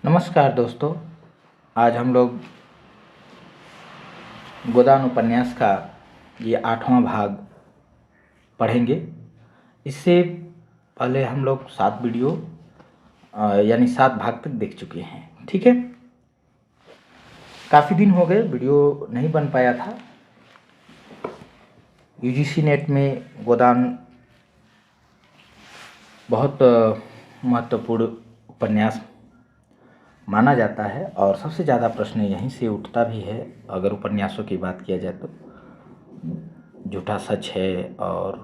नमस्कार दोस्तों। आज हम लोग गोदान उपन्यास का ये 8वां भाग पढ़ेंगे। इससे पहले हम लोग 7 वीडियो यानी 7 भाग तक देख चुके हैं। ठीक है, काफ़ी दिन हो गए वीडियो नहीं बन पाया था। यूजीसी नेट में गोदान बहुत महत्वपूर्ण उपन्यास माना जाता है और सबसे ज़्यादा प्रश्न यहीं से उठता भी है। अगर उपन्यासों की बात किया जाए तो झूठा सच है और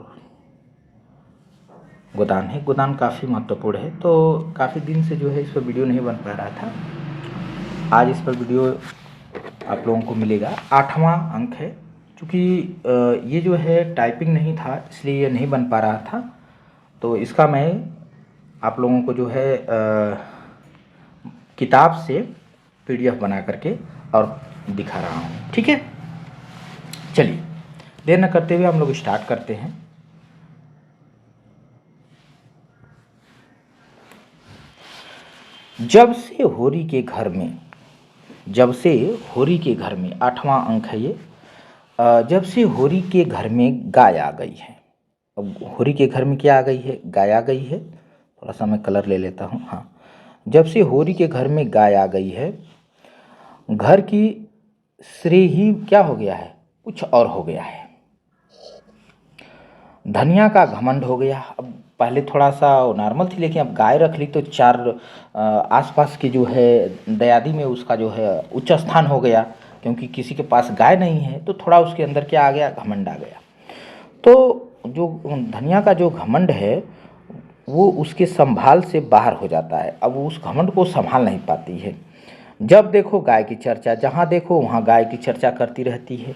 गोदान है। गोदान काफ़ी महत्वपूर्ण है, तो काफ़ी दिन से जो है इस पर वीडियो नहीं बन पा रहा था। आज इस पर वीडियो आप लोगों को मिलेगा। 8वां अंक है। चूँकि ये जो है टाइपिंग नहीं था इसलिए ये नहीं बन पा रहा था, तो इसका मैं आप लोगों को जो है किताब से PDF बना करके और दिखा रहा हूँ। ठीक है, चलिए देर न करते हुए हम लोग स्टार्ट करते हैं। जब से होरी के घर में 8वां अंक है ये। जब से होरी के घर में गाय आ गई है। अब होरी के घर में क्या आ गई है? गाय आ गई है। थोड़ा सा मैं कलर ले लेता हूँ। हाँ, जब से होरी के घर में गाय आ गई है, घर की श्रेय ही क्या हो गया है, कुछ और हो गया है। धनिया का घमंड हो गया। अब पहले थोड़ा सा नॉर्मल थी, लेकिन अब गाय रख ली तो 4 आसपास की जो है दयादी में उसका जो है उच्च स्थान हो गया, क्योंकि किसी के पास गाय नहीं है तो थोड़ा उसके अंदर क्या आ गया, घमंड आ गया। तो जो धनिया का जो घमंड है वो उसके संभाल से बाहर हो जाता है। अब वो उस घमंड को संभाल नहीं पाती है। जब देखो गाय की चर्चा, जहाँ देखो वहाँ गाय की चर्चा करती रहती है।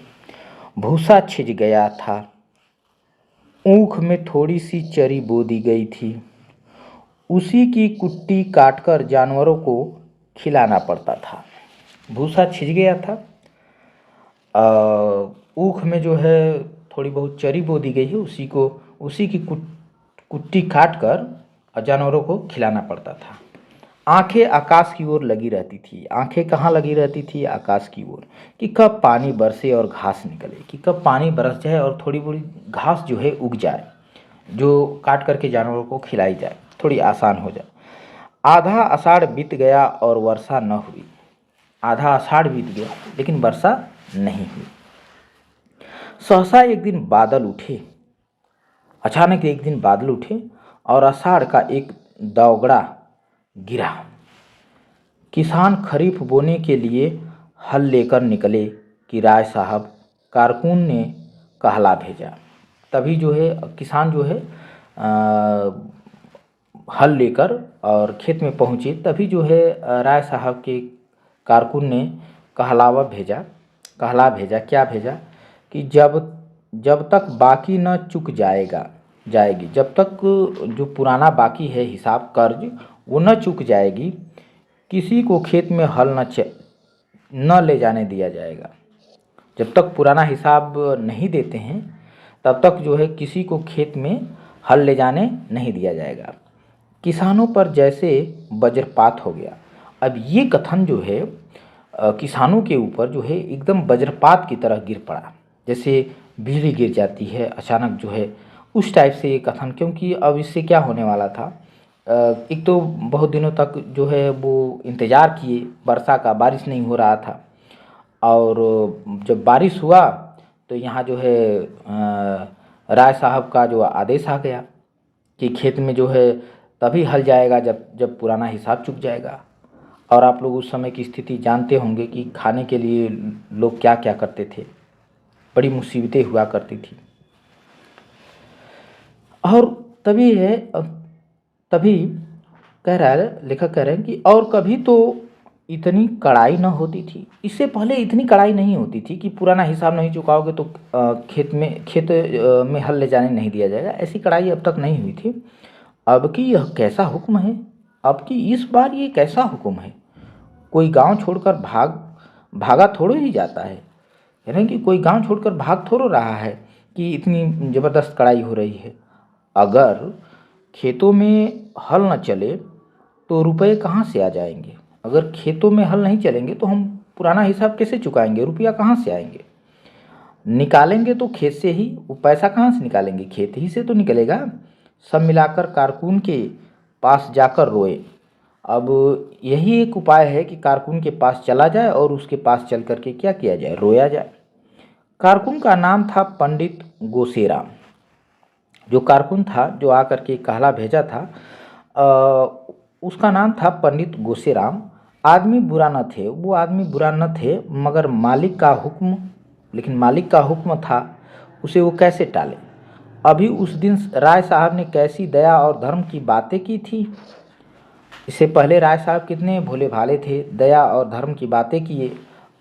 भूसा छिज गया था, ऊख में थोड़ी सी चरी बो दी गई थी, उसी की कुट्टी काटकर जानवरों को खिलाना पड़ता था। भूसा छिज गया था, ऊख में जो है थोड़ी बहुत चरी बो दी गई है, उसी की कुट्टी काटकर जानवरों को खिलाना पड़ता था। आंखें आकाश की ओर लगी रहती थी। आंखें कहाँ लगी रहती थी? आकाश की ओर, कि कब पानी बरसे और घास निकले, कि कब पानी बरस जाए और थोड़ी बड़ी घास जो है उग जाए, जो काट करके जानवरों को खिलाई जाए, थोड़ी आसान हो जाए। आधा आषाढ़ बीत गया और वर्षा न हुई। आधा आषाढ़ बीत गया लेकिन वर्षा नहीं हुई। सहसा एक दिन बादल उठे। अचानक एक दिन बादल उठे और आषाढ़ का एक दौगड़ा गिरा। किसान खरीफ बोने के लिए हल लेकर निकले कि राय साहब कारकुन ने कहला भेजा। तभी जो है किसान जो है हल लेकर और खेत में पहुँचे, तभी जो है राय साहब के कारकुन ने कहला भेजा। क्या भेजा? कि जब तक बाकी न चुक जाएगी, जब तक जो पुराना बाकी है हिसाब कर्ज वो न चुक जाएगी, किसी को खेत में हल न ले जाने दिया जाएगा। जब तक पुराना हिसाब नहीं देते हैं तब तक जो है किसी को खेत में हल ले जाने नहीं दिया जाएगा। किसानों पर जैसे वज्रपात हो गया। अब ये कथन जो है किसानों के ऊपर जो है एकदम वज्रपात की तरह गिर पड़ा, जैसे बिजली गिर जाती है अचानक जो है, उस टाइप से ये कथन। क्योंकि अब इससे क्या होने वाला था, एक तो बहुत दिनों तक जो है वो इंतज़ार किए वर्षा का, बारिश नहीं हो रहा था, और जब बारिश हुआ तो यहाँ जो है राय साहब का जो आदेश आ गया कि खेत में जो है तभी हल जाएगा जब पुराना हिसाब चुक जाएगा। और आप लोग उस समय की स्थिति जानते होंगे कि खाने के लिए लोग क्या क्या करते थे, बड़ी मुसीबतें हुआ करती थी। और तभी लेखक कह रहे हैं कि और कभी तो इतनी कड़ाई न होती थी। इससे पहले इतनी कड़ाई नहीं होती थी कि पुराना हिसाब नहीं चुकाओगे तो खेत में हल ले जाने नहीं दिया जाएगा। ऐसी कड़ाई अब तक नहीं हुई थी। अब की यह कैसा हुक्म है? अब की इस बार ये कैसा हुक्म है? कोई गांव छोड़कर भागा थोड़ो ही जाता है, यानी कि कोई गांव छोड़कर भाग थोड़ो रहा है कि इतनी ज़बरदस्त कड़ाई हो रही है। अगर खेतों में हल न चले तो रुपए कहाँ से आ जाएंगे? अगर खेतों में हल नहीं चलेंगे तो हम पुराना हिसाब कैसे चुकाएंगे, रुपया कहाँ से आएंगे। निकालेंगे तो खेत से ही, वो पैसा कहाँ से निकालेंगे, खेत ही से तो निकलेगा। सब मिलाकर कारकुन के पास जाकर रोए। अब यही एक उपाय है कि कारकुन के पास चला जाए और उसके पास चल करके क्या किया जाए, रोया जाए। कारकुन का नाम था पंडित गोसेराम। जो कारकुन था जो आकर के कहला भेजा था, उसका नाम था पंडित गोसेराम। आदमी बुरा न थे, वो आदमी बुरा न थे, मगर मालिक का हुक्म, लेकिन मालिक का हुक्म था, उसे वो कैसे टाले। अभी उस दिन राय साहब ने कैसी दया और धर्म की बातें की थी। इससे पहले राय साहब कितने भोले भाले थे, दया और धर्म की बातें किए,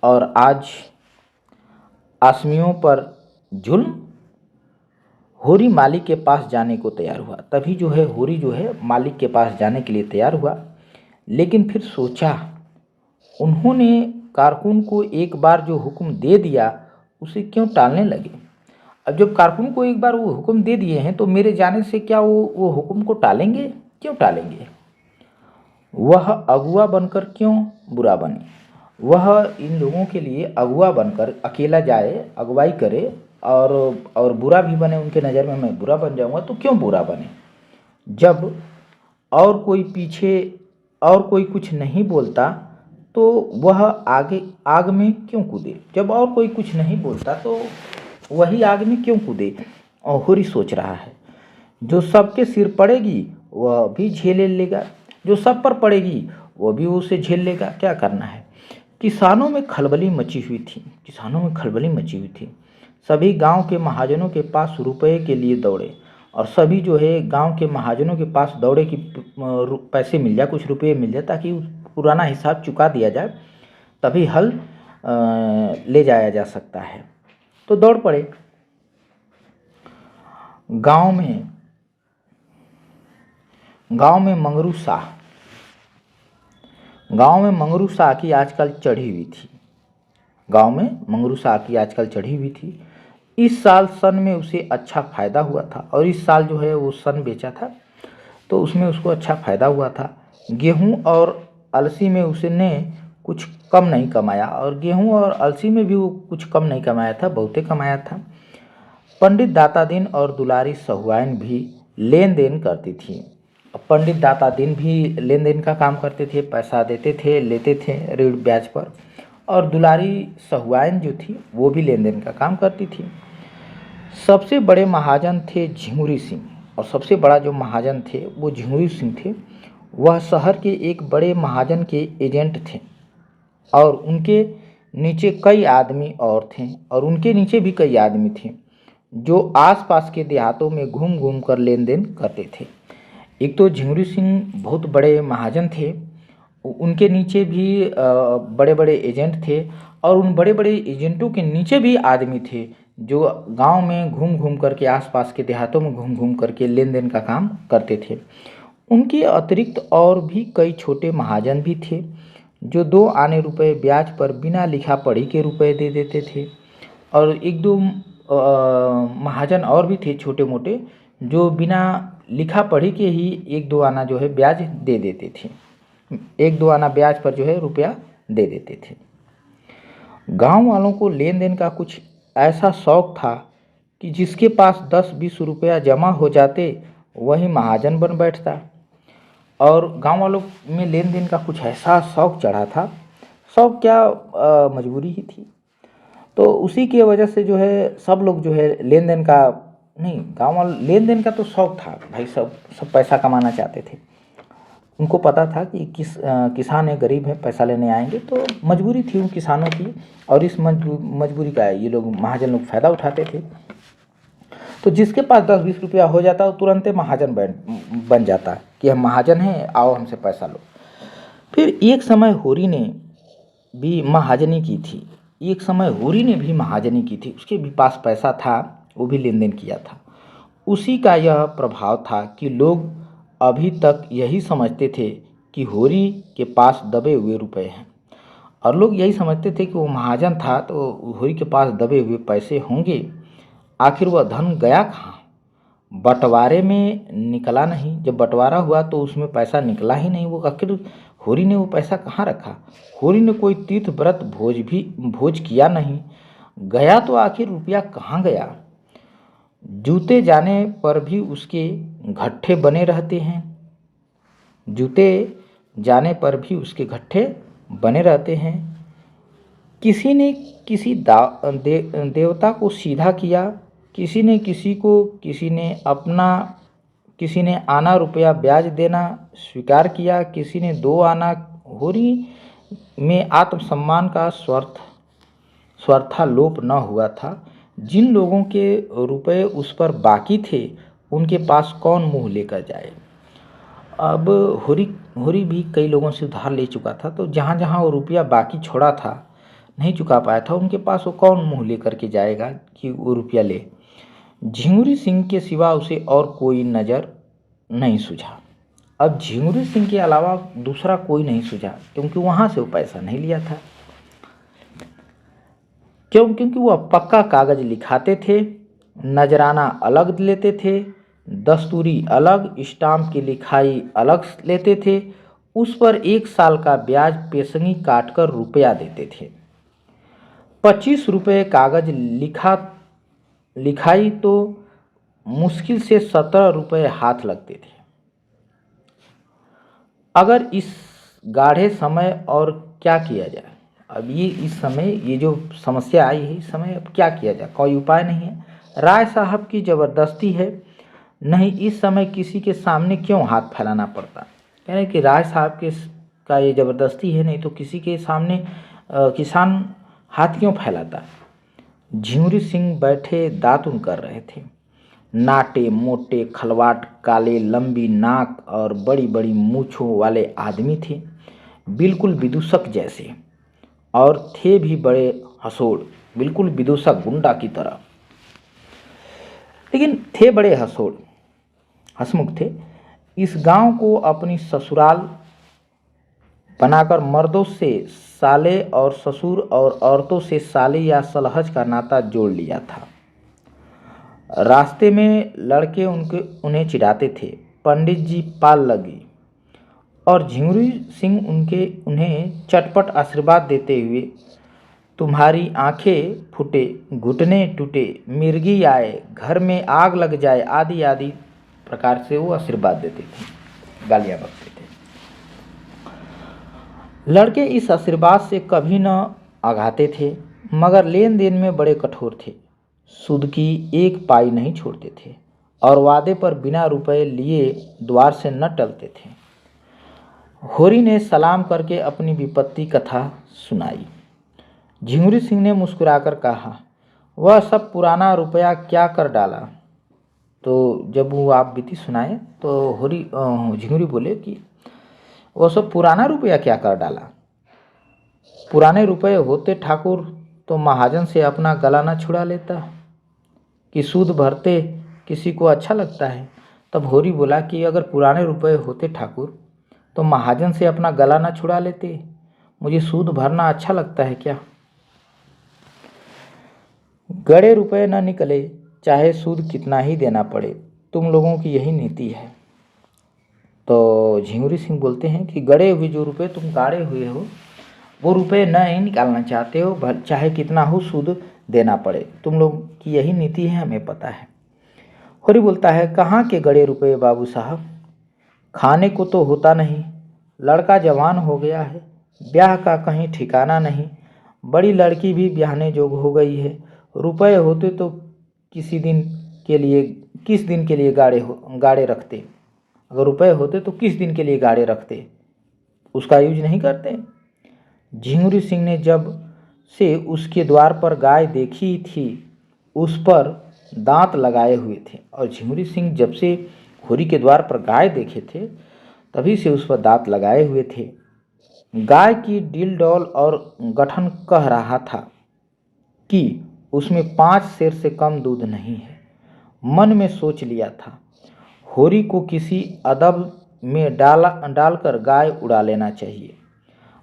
और आज आसमियों पर जुल्म। होरी मालिक के पास जाने को तैयार हुआ। तभी जो है होरी जो है मालिक के पास जाने के लिए तैयार हुआ, लेकिन फिर सोचा, उन्होंने कारकुन को एक बार जो हुक्म दे दिया उसे क्यों टालने लगे। अब जब कारकुन को एक बार वो हुक्म दे दिए हैं तो मेरे जाने से क्या वो हुक्म को टालेंगे, क्यों टालेंगे। वह अगुआ बनकर क्यों बुरा बने, वह इन लोगों के लिए अगुआ बनकर अकेला जाए, अगुवाई करे और बुरा भी बने, उनके नज़र में मैं बुरा बन जाऊंगा, तो क्यों बुरा बने। जब और कोई पीछे और कोई कुछ नहीं बोलता तो वह आगे आग में क्यों कूदे। जब और कोई कुछ नहीं बोलता तो वही आग में क्यों कूदे। और होरी सोच रहा है, जो सबके सिर पड़ेगी वह भी झेल लेगा, जो सब पर पड़ेगी वो भी उसे झेल लेगा, क्या करना है। किसानों में खलबली मची हुई थी, किसानों में खलबली मची हुई थी। सभी गांव के महाजनों के पास रुपए के लिए दौड़े, और सभी जो है गांव के महाजनों के पास दौड़े कि पैसे मिल जाए, कुछ रुपये मिल जाए, ताकि पुराना हिसाब चुका दिया जाए, तभी हल ले जाया जा सकता है। तो दौड़ पड़े। गांव में मंगरू शाह, गांव में मंगरू शाह की आजकल चढ़ी हुई थी, गांव में मंगरू शाह की आजकल चढ़ी हुई थी। इस साल सन में उसे अच्छा फायदा हुआ था, और इस साल जो है वो सन बेचा था तो उसमें उसको अच्छा फायदा हुआ था। गेहूं और अलसी में उसने कुछ कम नहीं कमाया, और गेहूं और अलसी में भी वो कुछ कम नहीं कमाया था, बहुते कमाया था। पंडित दाता दिन और दुलारी सहुआइन भी लेन देन करती थी। पंडित दाता दिन भी लेन देन का काम करते थे, पैसा देते थे, लेते थे ऋण ब्याज पर। और दुलारी सहुआइन जो थी वो भी लेन देन का काम करती थी। सबसे बड़े महाजन थे झिंगुरी सिंह, और सबसे बड़ा जो महाजन थे वो झिंगुरी सिंह थे। वह शहर के एक बड़े महाजन के एजेंट थे, और उनके नीचे कई आदमी और थे, और उनके नीचे भी कई आदमी थे जो आसपास के देहातों में घूम घूम कर लेन देन करते थे। एक तो झिंगुरी सिंह बहुत बड़े महाजन थे, उनके नीचे भी बड़े बड़े एजेंट थे, और उन बड़े बड़े एजेंटों के नीचे भी आदमी थे जो गांव में घूम घूम करके, आसपास के देहातों में घूम घूम करके लेन देन का काम करते थे। उनके अतिरिक्त और भी कई छोटे महाजन भी थे जो 2 आने रुपए ब्याज पर बिना लिखा पढ़ी के रुपए दे देते थे, और एक दो महाजन और भी थे छोटे मोटे जो बिना लिखा पढ़ी के ही 1-2 आना जो है ब्याज दे देते थे, 1-2 आना ब्याज पर जो है रुपया दे देते थे। गांव वालों को लेन देन का कुछ ऐसा शौक था कि जिसके पास 10-20 रुपया जमा हो जाते वही महाजन बन बैठता। और गांव वालों में लेन देन का कुछ ऐसा शौक चढ़ा था, शौक क्या मजबूरी ही थी। तो उसी की वजह से जो है सब लोग जो है लेन देन का नहीं, गांव वाले लेन देन का तो शौक था भाई, सब पैसा कमाना चाहते थे। उनको पता था कि किसान है, गरीब है, पैसा लेने आएंगे, तो मजबूरी थी उन किसानों की, और इस मजबूरी का ये लोग महाजन लोग फ़ायदा उठाते थे। तो जिसके पास 10-20 रुपया हो जाता वो तुरंत महाजन बन जाता कि हम महाजन हैं, आओ हमसे पैसा लो। फिर एक समय होरी ने भी महाजनी की थी, एक समय होरी ने भी महाजनी की थी, उसके भी पास पैसा था, वो भी लेन देन किया था। उसी का यह प्रभाव था कि लोग अभी तक यही समझते थे कि होरी के पास दबे हुए रुपए हैं, और लोग यही समझते थे कि वो महाजन था तो होरी के पास दबे हुए पैसे होंगे। आखिर वह धन गया कहाँ। बंटवारे में निकला नहीं। जब बंटवारा हुआ तो उसमें पैसा निकला ही नहीं। वो आखिर होरी ने वो पैसा कहाँ रखा? होरी ने कोई तीर्थ व्रत भोज किया नहीं, गया तो आखिर रुपया कहाँ गया? जूते जाने पर भी उसके घट्ठे बने रहते हैं। जूते जाने पर भी उसके घट्ठे बने रहते हैं। किसी ने किसी देवता को सीधा किया, किसी ने किसी को, किसी ने आना रुपया ब्याज देना स्वीकार किया, किसी ने 2 आना। होरी में आत्मसम्मान का स्वार्थालोप न हुआ था। जिन लोगों के रुपए उस पर बाकी थे उनके पास कौन मुंह लेकर जाए? अब होरी भी कई लोगों से उधार ले चुका था, तो जहाँ जहाँ वो रुपया बाकी छोड़ा था, नहीं चुका पाया था, उनके पास वो कौन मुंह लेकर के जाएगा कि वो रुपया ले? झिंगुरी सिंह के सिवा उसे और कोई नज़र नहीं सूझा। अब झिंगुरी सिंह के अलावा दूसरा कोई नहीं सूझा, क्योंकि वहाँ से वो पैसा नहीं लिया था। क्योंकि वो पक्का कागज लिखाते थे, नजराना अलग लेते थे, दस्तूरी अलग, स्टाम्प की लिखाई अलग लेते थे। उस पर 1 साल का ब्याज पेशगी काटकर रुपया देते थे। 25 रुपये कागज लिखाई तो मुश्किल से 17 रुपये हाथ लगते थे। अगर इस गाढ़े समय और क्या किया जाए? अब इस समय ये जो समस्या आई है, इस समय अब क्या किया जाए? कोई उपाय नहीं है। राय साहब की ज़बरदस्ती है, नहीं इस समय किसी के सामने क्यों हाथ फैलाना पड़ता? कह रहे कि राय साहब का ये ज़बरदस्ती है, नहीं तो किसी के सामने किसान हाथ क्यों फैलाता? झिंगुरी सिंह बैठे दातुन कर रहे थे। नाटे मोटे खलवाट, काले लंबी नाक और बड़ी बड़ी मूछों वाले आदमी थे, बिल्कुल विदूषक जैसे, और थे भी बड़े हंसोड़, बिल्कुल विदूषक गुंडा की तरह, लेकिन थे बड़े हंसमुख थे। इस गांव को अपनी ससुराल बनाकर मर्दों से साले और ससुर और औरतों से साले या सलहज का नाता जोड़ लिया था। रास्ते में लड़के उन्हें चिढ़ाते थे, पंडित जी पाल लगी, और झिंगुरी सिंह उन्हें चटपट आशीर्वाद देते हुए, तुम्हारी आंखें फूटे, घुटने टूटे, मिर्गी आए, घर में आग लग जाए, आदि आदि प्रकार से वो आशीर्वाद देते थे, गालियाँ बकते थे। लड़के इस आशीर्वाद से कभी न आघाते थे, मगर लेन देन में बड़े कठोर थे। सूद की 1 पाई नहीं छोड़ते थे, और वादे पर बिना रुपए लिए द्वार से न टलते थे। होरी ने सलाम करके अपनी विपत्ति कथा सुनाई। झिंगुरी सिंह ने मुस्कुराकर कहा, वह सब पुराना रुपया क्या कर डाला? तो जब वो आप बीती सुनाए तो झिंगुरी बोले कि वह सब पुराना रुपया क्या कर डाला? पुराने रुपये होते ठाकुर तो महाजन से अपना गला न छुड़ा लेता कि सूद भरते किसी को अच्छा लगता है। तब होरी बोला कि अगर पुराने रुपये होते ठाकुर तो महाजन से अपना गला न छुड़ा लेते। मुझे सूद भरना अच्छा लगता है क्या? गड़े रुपए न निकले, चाहे सूद कितना ही देना पड़े, तुम लोगों की यही नीति है। तो झिंगुरी सिंह बोलते हैं कि गड़े हुए जो रुपए तुम गाड़े हुए हो, वो रुपए नहीं निकालना चाहते हो, चाहे कितना हो सूद देना पड़े। तुम लोग की यही नीति है, हमें पता है। होरी बोलता है, कहाँ के गड़े रुपए बाबू साहब? खाने को तो होता नहीं, लड़का जवान हो गया है, ब्याह का कहीं ठिकाना नहीं, बड़ी लड़की भी ब्याहने जोग हो गई है। रुपए होते तो किस दिन के लिए गाड़े रखते? अगर रुपए होते तो किस दिन के लिए गाड़े रखते? उसका यूज नहीं करते। झिंगुरी सिंह ने जब से उसके द्वार पर गाय देखी थी, उस पर दांत लगाए हुए थे। और झिंगुरी सिंह जब से होरी के द्वार पर गाय देखे थे, तभी से उस पर दांत लगाए हुए थे। गाय की डील डौल और गठन कह रहा था कि उसमें 5 सेर से कम दूध नहीं है। मन में सोच लिया था, होरी को किसी अदब में डालकर गाय उड़ा लेना चाहिए।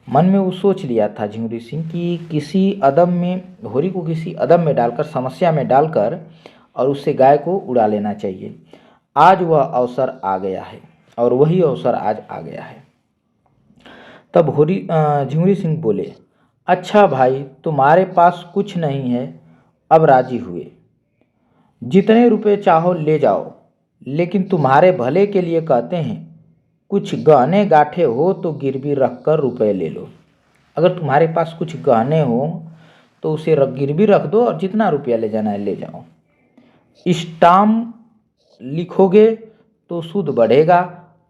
मन में वो सोच लिया था झिंगुरी सिंह कि होरी को किसी अदब में डालकर, समस्या में डालकर, और उससे गाय को उड़ा लेना चाहिए। आज वह अवसर आ गया है, और वही अवसर आज आ गया है। तब झिंगुरी सिंह बोले, अच्छा भाई, तुम्हारे पास कुछ नहीं है, अब राजी हुए। जितने रुपए चाहो ले जाओ, लेकिन तुम्हारे भले के लिए कहते हैं, कुछ गहने गाठे हो तो गिरवी रख कर रुपये ले लो। अगर तुम्हारे पास कुछ गहने हो तो उसे गिरवी रख दो, और जितना रुपया ले जाना है ले जाओ। स्टाम्प लिखोगे तो सूद बढ़ेगा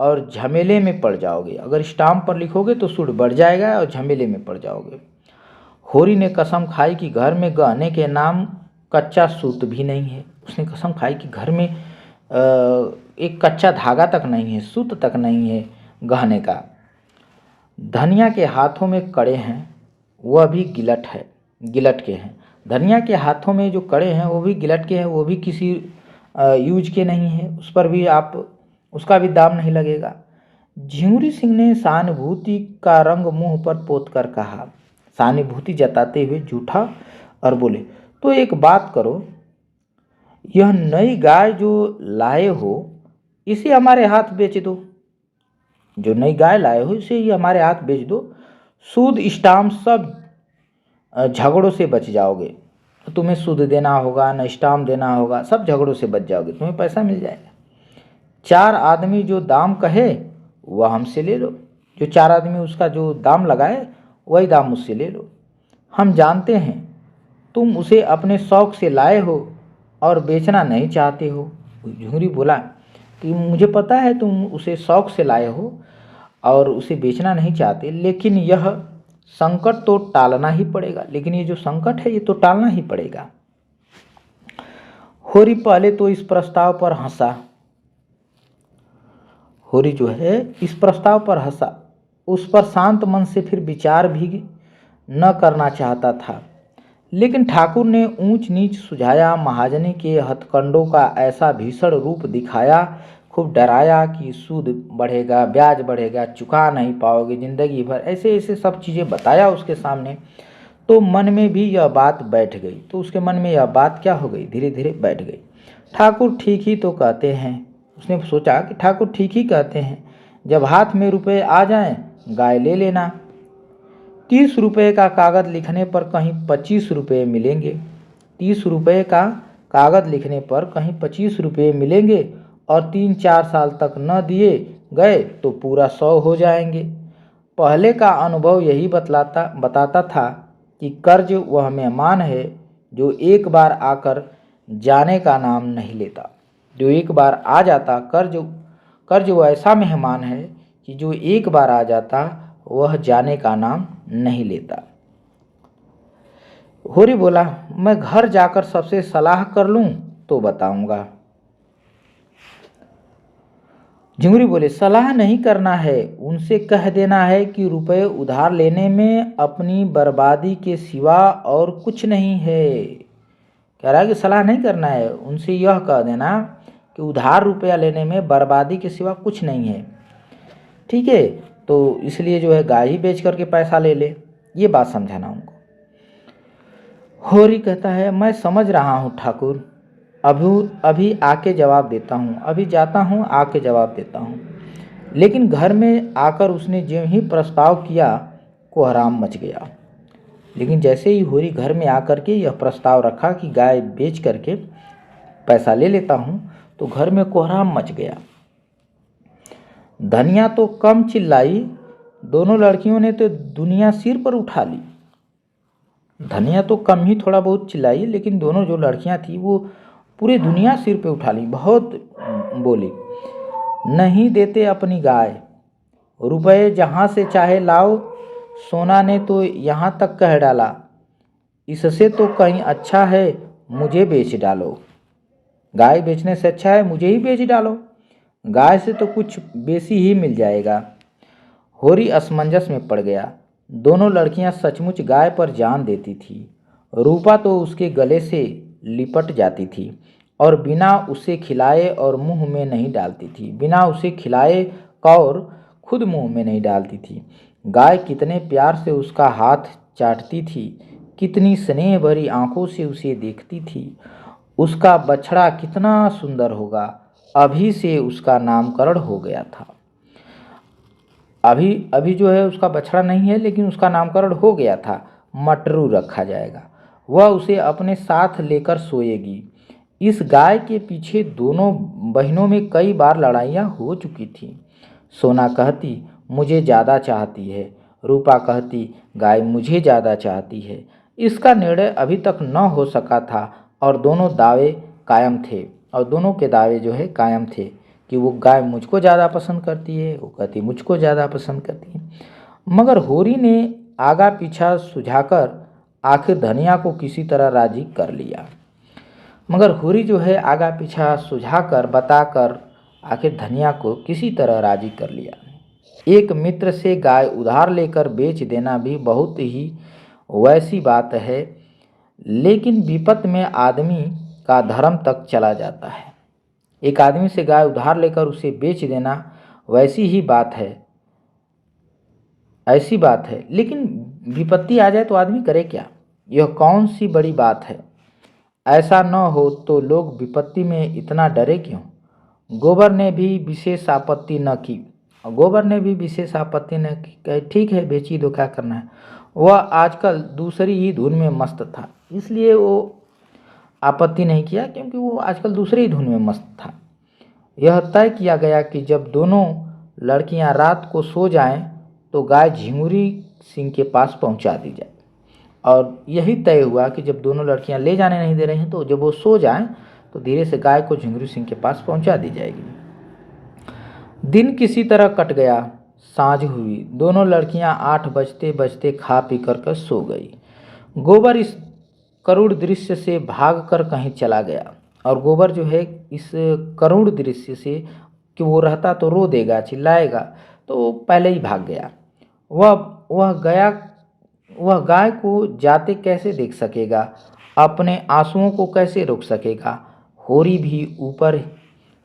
और झमेले में पड़ जाओगे। अगर स्टाम्प पर लिखोगे तो सूद बढ़ जाएगा और झमेले में पड़ जाओगे। होरी ने कसम खाई कि घर में गहने के नाम कच्चा सूत भी नहीं है। उसने कसम खाई कि घर में एक कच्चा धागा तक नहीं है, सूत तक नहीं है गहने का। धनिया के हाथों में कड़े हैं, वह भी गिलट के हैं। धनिया के हाथों में जो कड़े हैं वो भी गिलट के हैं, वो भी किसी यूज के नहीं है, उस पर भी उसका भी दाम नहीं लगेगा। झिंगुरी सिंह ने सहानुभूति का रंग मुंह पर पोत कर कहा, सहानुभूति जताते हुए जूठा, और बोले, तो एक बात करो, यह नई गाय जो लाए हो इसे हमारे हाथ बेच दो। जो नई गाय लाए हो इसे ये हमारे हाथ बेच दो। सूद स्टाम्प सब झगड़ों से बच जाओगे। तो तुम्हें सूद देना होगा न स्टाम्प देना होगा, सब झगड़ों से बच जाओगे, तुम्हें पैसा मिल जाएगा। 4 आदमी जो दाम कहे वह हमसे ले लो, जो 4 आदमी उसका जो दाम लगाए वही दाम मुझसे ले लो। हम जानते हैं तुम उसे अपने शौक से लाए हो और बेचना नहीं चाहते हो। झिंगुरी बोला कि मुझे पता है तुम उसे शौक से लाए हो और उसे बेचना नहीं चाहते, लेकिन यह संकट तो टालना ही पड़ेगा। लेकिन ये जो संकट है ये तो टालना ही पड़ेगा। होरी पहले तो इस प्रस्ताव पर हंसा। होरी जो है इस प्रस्ताव पर हंसा, उस पर शांत मन से फिर विचार भी न करना चाहता था। लेकिन ठाकुर ने ऊंच नीच सुझाया, महाजनी के हथकंडों का ऐसा भीषण रूप दिखाया, खूब डराया कि सूद बढ़ेगा, ब्याज बढ़ेगा, चुका नहीं पाओगे जिंदगी भर, ऐसे ऐसे सब चीज़ें बताया उसके सामने। तो मन में भी यह बात बैठ गई। तो उसके मन में यह बात क्या हो गई, धीरे धीरे बैठ गई। ठाकुर ठीक ही तो कहते हैं। उसने सोचा कि ठाकुर ठीक ही कहते हैं, जब हाथ में रुपए आ जाएं गाय ले लेना। 30 रुपये का कागज़ लिखने पर कहीं 25 रुपये मिलेंगे। 30 रुपये का कागज़ लिखने पर कहीं 25 रुपये मिलेंगे, और 3-4 साल तक न दिए गए तो पूरा 100 हो जाएंगे। पहले का अनुभव यही बताता था कि कर्ज वह मेहमान है जो एक बार आकर जाने का नाम नहीं लेता। जो एक बार आ जाता, कर्ज वह ऐसा मेहमान है कि जो एक बार आ जाता वह जाने का नाम नहीं लेता। होरी बोला, मैं घर जाकर सबसे सलाह कर लूं तो बताऊंगा। झिंगुरी बोले, सलाह नहीं करना है, उनसे कह देना है कि रुपए उधार लेने में अपनी बर्बादी के सिवा और कुछ नहीं है। कह रहा है कि सलाह नहीं करना है, उनसे यह कह देना कि उधार रुपया लेने में बर्बादी के सिवा कुछ नहीं है। ठीक है, तो इसलिए जो है गाय ही बेच करके पैसा ले ले, ये बात समझाना उनको। होरी कहता है, मैं समझ रहा हूँ ठाकुर, अभी आके जवाब देता हूँ, अभी जाता हूँ आके जवाब देता हूँ। लेकिन घर में आकर उसने जो ही प्रस्ताव किया कोहराम मच गया। लेकिन जैसे ही होरी घर में आकर के यह प्रस्ताव रखा कि गाय बेच करके पैसा ले लेता हूँ, तो घर में कोहराम मच गया। धनिया तो कम चिल्लाई, दोनों लड़कियों ने तो दुनिया सिर पर उठा ली। धनिया तो कम ही थोड़ा बहुत चिल्लाई, लेकिन दोनों जो लड़कियां थी वो पूरी दुनिया सिर पे उठा ली। बहुत बोली, नहीं देते अपनी गाय, रुपए जहाँ से चाहे लाओ, सोना ने तो यहाँ तक कह डाला, इससे तो कहीं अच्छा है मुझे बेच डालो। गाय बेचने से अच्छा है मुझे ही बेच डालो, गाय से तो कुछ बेसी ही मिल जाएगा। होरी असमंजस में पड़ गया। दोनों लड़कियां सचमुच गाय पर जान देती थी। रूपा तो उसके गले से लिपट जाती थी और बिना उसे खिलाए और मुंह में नहीं डालती थी, बिना उसे खिलाए और खुद मुंह में नहीं डालती थी। गाय कितने प्यार से उसका हाथ चाटती थी, कितनी स्नेह भरी आंखों से उसे देखती थी। उसका बछड़ा कितना सुंदर होगा, अभी से उसका नामकरण हो गया था। अभी अभी जो है उसका बछड़ा नहीं है, लेकिन उसका नामकरण हो गया था। मटरू रखा जाएगा, वह उसे अपने साथ लेकर सोएगी। इस गाय के पीछे दोनों बहनों में कई बार लड़ाइयाँ हो चुकी थीं। सोना कहती मुझे ज़्यादा चाहती है, रूपा कहती गाय मुझे ज़्यादा चाहती है। इसका निर्णय अभी तक न हो सका था और दोनों दावे कायम थे, और दोनों के दावे जो है कायम थे कि वो गाय मुझको ज़्यादा पसंद करती है, वो कहती मुझको ज़्यादा पसंद करती है। मगर होरी ने आगा पीछा सुझाकर आखिर धनिया को किसी तरह राजी कर लिया। मगर होरी जो है आगा पीछा सुझाकर बताकर आखिर धनिया को किसी तरह राजी कर लिया। एक मित्र से गाय उधार लेकर बेच देना भी बहुत ही वैसी बात है, लेकिन विपत में आदमी का धर्म तक चला जाता है। एक आदमी से गाय उधार लेकर उसे बेच देना वैसी ही बात है, ऐसी बात है, लेकिन विपत्ति आ जाए तो आदमी करे क्या? यह कौन सी बड़ी बात है? ऐसा न हो तो लोग विपत्ति में इतना डरे क्यों? गोबर ने भी विशेष आपत्ति न की। गोबर ने भी विशेष आपत्ति न की, कहे ठीक है बेची दो, क्या करना है। वह आजकल दूसरी ही धुन में मस्त था, इसलिए वो आपत्ति नहीं किया, क्योंकि वो आजकल दूसरी ही धुन में मस्त था। यह तय किया गया कि जब दोनों लड़कियां रात को सो जाएं तो गाय झिंगुरी सिंह के पास पहुंचा दी जाए। और यही तय हुआ कि जब दोनों लड़कियां ले जाने नहीं दे रही हैं तो जब वो सो जाएं तो धीरे से गाय को झिंगुरी सिंह के पास पहुंचा दी जाएगी। दिन किसी तरह कट गया। साँझ हुई। दोनों लड़कियां 8 बजते बजते खा पी कर सो गई। गोबर इस करुण दृश्य से भागकर कहीं चला गया, और गोबर जो है इस करुण दृश्य से कि वो रहता तो रो देगा, चिल्लाएगा, तो वो पहले ही भाग गया। वह गाय को जाते कैसे देख सकेगा? अपने आंसुओं को कैसे रोक सकेगा? होरी भी ऊपर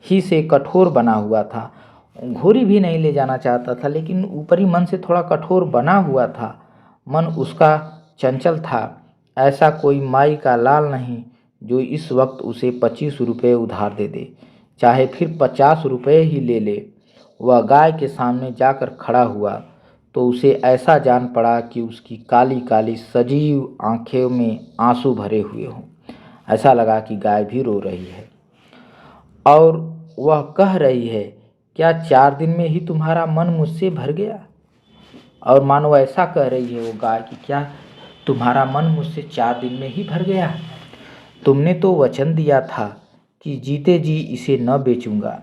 ही से कठोर बना हुआ था। घोरी भी नहीं ले जाना चाहता था, लेकिन ऊपरी मन से थोड़ा कठोर बना हुआ था। मन उसका चंचल था। ऐसा कोई माई का लाल नहीं जो इस वक्त उसे 25 रुपये उधार दे दे, चाहे फिर 50 रुपये ही ले ले। वह गाय के सामने जाकर खड़ा हुआ तो उसे ऐसा जान पड़ा कि उसकी काली काली सजीव आंखों में आंसू भरे हुए हों। ऐसा लगा कि गाय भी रो रही है और वह कह रही है, क्या 4 दिन में ही तुम्हारा मन मुझसे भर गया? और मानो ऐसा कह रही है वो गाय कि क्या तुम्हारा मन मुझसे 4 दिन में ही भर गया? तुमने तो वचन दिया था कि जीते जी इसे न बेचूंगा।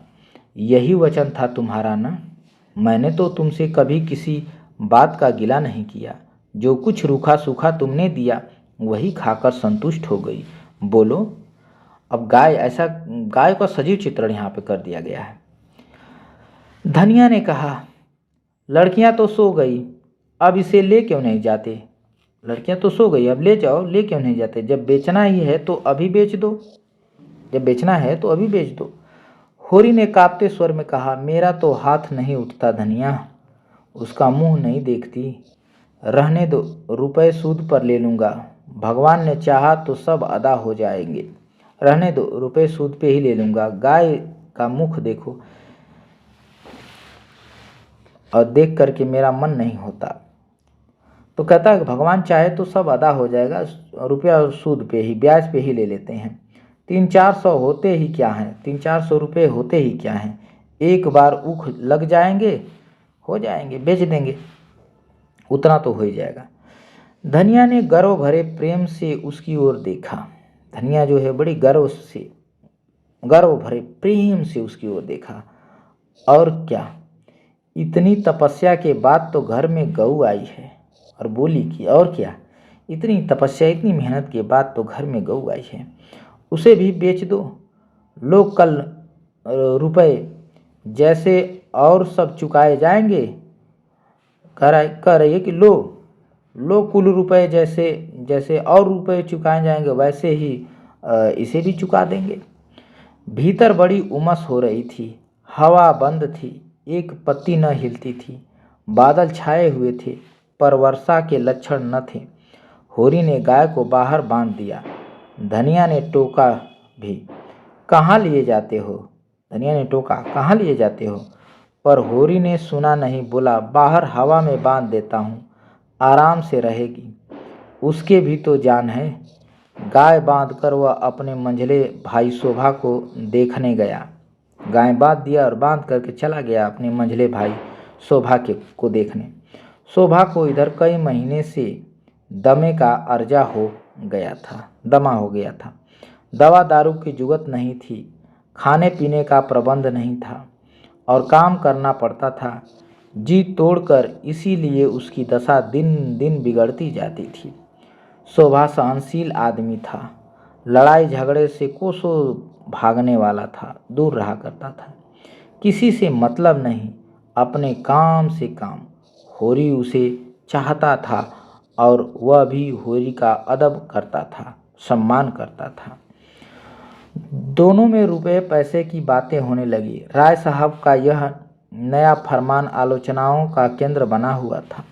यही वचन था तुम्हारा ना? मैंने तो तुमसे कभी किसी बात का गिला नहीं किया। जो कुछ रूखा सूखा तुमने दिया वही खाकर संतुष्ट हो गई। बोलो। अब गाय का सजीव चित्रण यहाँ पे कर दिया गया है। धनिया ने कहा, लड़कियां तो सो गई, अब इसे ले क्यों नहीं जाते? लड़कियां तो सो गई, अब ले जाओ, ले क्यों नहीं जाते? जब बेचना ही है तो अभी बेच दो, जब बेचना है तो अभी बेच दो। होरी ने कांपते स्वर में कहा, मेरा तो हाथ नहीं उठता धनिया, उसका मुंह नहीं देखती। रहने दो, रुपए सूद पर ले लूँगा। भगवान ने चाहा तो सब अदा हो जाएंगे। रहने दो, रुपए सूद पे ही ले लूँगा। गाय का मुख देखो और देख करके मेरा मन नहीं होता। तो कहता है भगवान चाहे तो सब अदा हो जाएगा, रुपया सूद पे ही, ब्याज पे ही ले लेते हैं। 300-400 होते ही क्या हैं, 300-400 रुपये होते ही क्या हैं? एक बार उख लग जाएंगे, हो जाएंगे, बेच देंगे, उतना तो हो ही जाएगा। धनिया ने गर्व भरे प्रेम से उसकी ओर देखा। धनिया जो है बड़ी गर्व भरे प्रेम से उसकी ओर देखा। और क्या, इतनी तपस्या के बाद तो घर में गऊ आई है। और बोली कि और क्या, इतनी तपस्या इतनी मेहनत के बाद तो घर में गऊ आई है, उसे भी बेच दो। लोग कल रुपए जैसे और सब चुकाए जाएंगे। कह रही है कि लो कुल रुपए जैसे जैसे और रुपए चुकाए जाएंगे वैसे ही इसे भी चुका देंगे। भीतर बड़ी उमस हो रही थी। हवा बंद थी, एक पत्ती न हिलती थी। बादल छाए हुए थे पर वर्षा के लक्षण न थे। होरी ने गाय को बाहर बांध दिया। धनिया ने टोका भी, कहाँ लिए जाते हो? धनिया ने टोका, कहाँ लिए जाते हो? पर होरी ने सुना नहीं, बोला, बाहर हवा में बांध देता हूँ, आराम से रहेगी, उसके भी तो जान है। गाय बांधकर वह अपने मंझले भाई शोभा को देखने गया। गाय बांध दिया और बांध करके चला गया अपने मंझले भाई शोभा को देखने। शोभा को इधर कई महीने से दमे का अर्जा हो गया था, दमा हो गया था। दवा दारू की जुगत नहीं थी, खाने पीने का प्रबंध नहीं था और काम करना पड़ता था जी तोड़कर, इसीलिए उसकी दशा दिन दिन बिगड़ती जाती थी। शोभा सहनशील आदमी था, लड़ाई झगड़े से कोसों भागने वाला था, दूर रहा करता था, किसी से मतलब नहीं, अपने काम से काम। होरी उसे चाहता था और वह भी होरी का अदब करता था, सम्मान करता था। दोनों में रुपए पैसे की बातें होने लगी। राय साहब का यह नया फरमान आलोचनाओं का केंद्र बना हुआ था।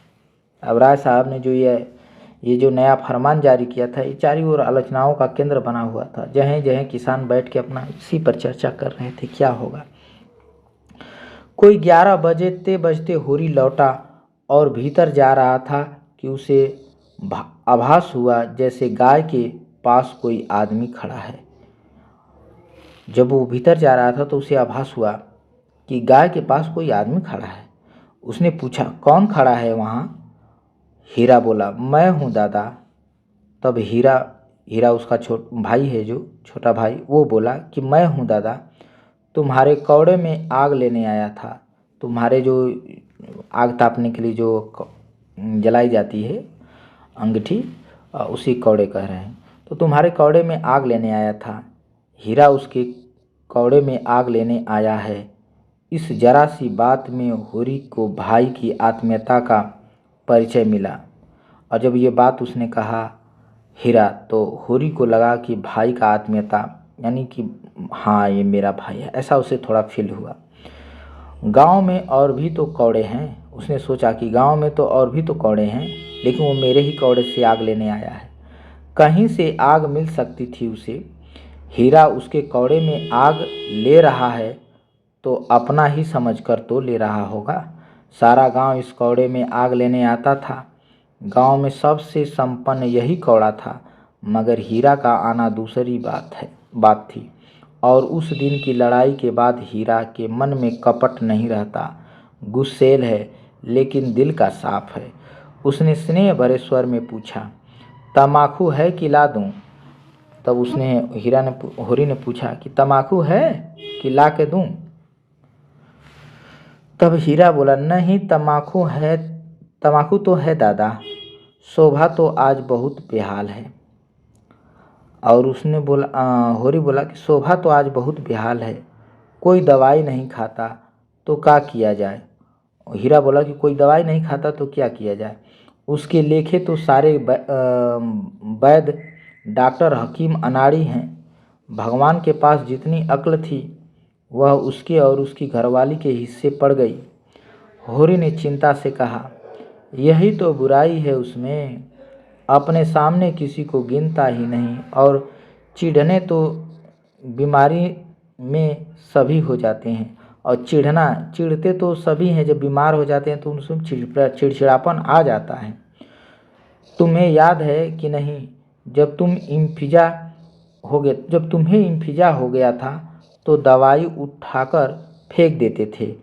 अब राय साहब ने जो ये जो नया फरमान जारी किया था, ये चारों ओर आलोचनाओं का केंद्र बना हुआ था। जहें जहें किसान बैठ के अपना इसी पर चर्चा कर रहे थे, क्या होगा। कोई 11 बजते बजते होरी लौटा और भीतर जा रहा था कि उसे आभास हुआ जैसे गाय के पास कोई आदमी खड़ा है। जब वो भीतर जा रहा था तो उसे आभास हुआ कि गाय के पास कोई आदमी खड़ा है। उसने पूछा, कौन खड़ा है वहाँ? हीरा बोला, मैं हूँ दादा। तब हीरा उसका भाई है, जो छोटा भाई, वो बोला कि मैं हूँ दादा, तुम्हारे कौड़े में आग लेने आया था। तुम्हारे जो आग तापने के लिए जो जलाई जाती है अंगीठी, उसी कौड़े कह रहे हैं, तो तुम्हारे कौड़े में आग लेने आया था। हीरा उसके कौड़े में आग लेने आया है। इस जरा सी बात में होरी को भाई की आत्मीयता का परिचय मिला। और जब ये बात उसने कहा हीरा, तो होरी को लगा कि भाई का आत्मीयता, यानी कि हाँ ये मेरा भाई है, ऐसा उसे थोड़ा फील हुआ। गांव में और भी तो कौड़े हैं, उसने सोचा कि गांव में तो और भी तो कौड़े हैं, लेकिन वो मेरे ही कौड़े से आग लेने आया है। कहीं से आग मिल सकती थी उसे। हीरा उसके कौड़े में आग ले रहा है तो अपना ही समझकर तो ले रहा होगा। सारा गांव इस कौड़े में आग लेने आता था। गांव में सबसे संपन्न यही कौड़ा था, मगर हीरा का आना दूसरी बात थी। और उस दिन की लड़ाई के बाद हीरा के मन में कपट नहीं रहता। गुस्सैल है लेकिन दिल का साफ है। उसने स्नेह भरे स्वर में पूछा, तमाकू है कि ला दूं? तब होरी ने पूछा कि तमाकू है कि ला के दूं? तब हीरा बोला, नहीं तमाकू तो है दादा, शोभा तो आज बहुत बेहाल है। और होरी बोला कि शोभा तो आज बहुत बेहाल है, कोई दवाई नहीं खाता तो क्या किया जाए? हीरा बोला कि कोई दवाई नहीं खाता तो क्या किया जाए? उसके लेखे तो सारे वैद्य डॉक्टर हकीम अनाड़ी हैं। भगवान के पास जितनी अक्ल थी वह उसके और उसकी घरवाली के हिस्से पड़ गई। होरी ने चिंता से कहा, यही तो बुराई है उसमें, अपने सामने किसी को गिनता ही नहीं, और चिढ़ने तो बीमारी में सभी हो जाते हैं, और चिढ़ते तो सभी हैं, जब बीमार हो जाते हैं तो उनसे चिड़चिड़ापन आ जाता है। तुम्हें याद है कि नहीं, जब तुम्हें इंफिजा हो गया था तो दवाई उठाकर फेंक देते थे।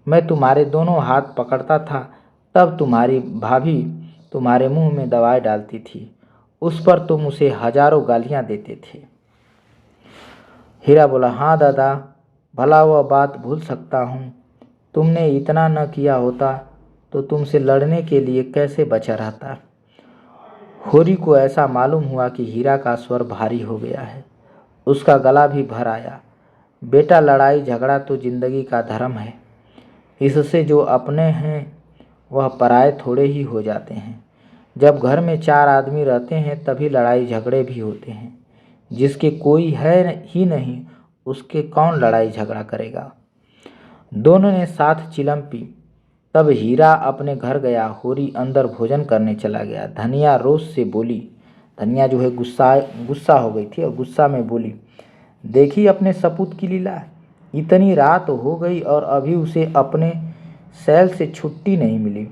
मैं तुम्हारे दोनों हाथ पकड़ता था, तब तुम्हारी भाभी तुम्हारे मुंह में दवाई डालती थी, उस पर तुम उसे हजारों गालियां देते थे। हीरा बोला, हाँ दादा, भला वह बात भूल सकता हूँ। तुमने इतना न किया होता तो तुमसे लड़ने के लिए कैसे बचा रहता। होरी को ऐसा मालूम हुआ कि हीरा का स्वर भारी हो गया है। उसका गला भी भर आया। बेटा, लड़ाई झगड़ा तो जिंदगी का धर्म है, इससे जो अपने हैं वह पराये थोड़े ही हो जाते हैं। जब घर में 4 आदमी रहते हैं तभी लड़ाई झगड़े भी होते हैं। जिसके कोई है ही नहीं उसके कौन लड़ाई झगड़ा करेगा। दोनों ने साथ चिलम पी। तब हीरा अपने घर गया, होरी अंदर भोजन करने चला गया। धनिया रोष से बोली, धनिया जो है गुस्सा हो गई थी और गुस्सा में बोली, देखी अपने सपूत की लीला, इतनी रात हो गई और अभी उसे अपने सेल से छुट्टी नहीं मिली।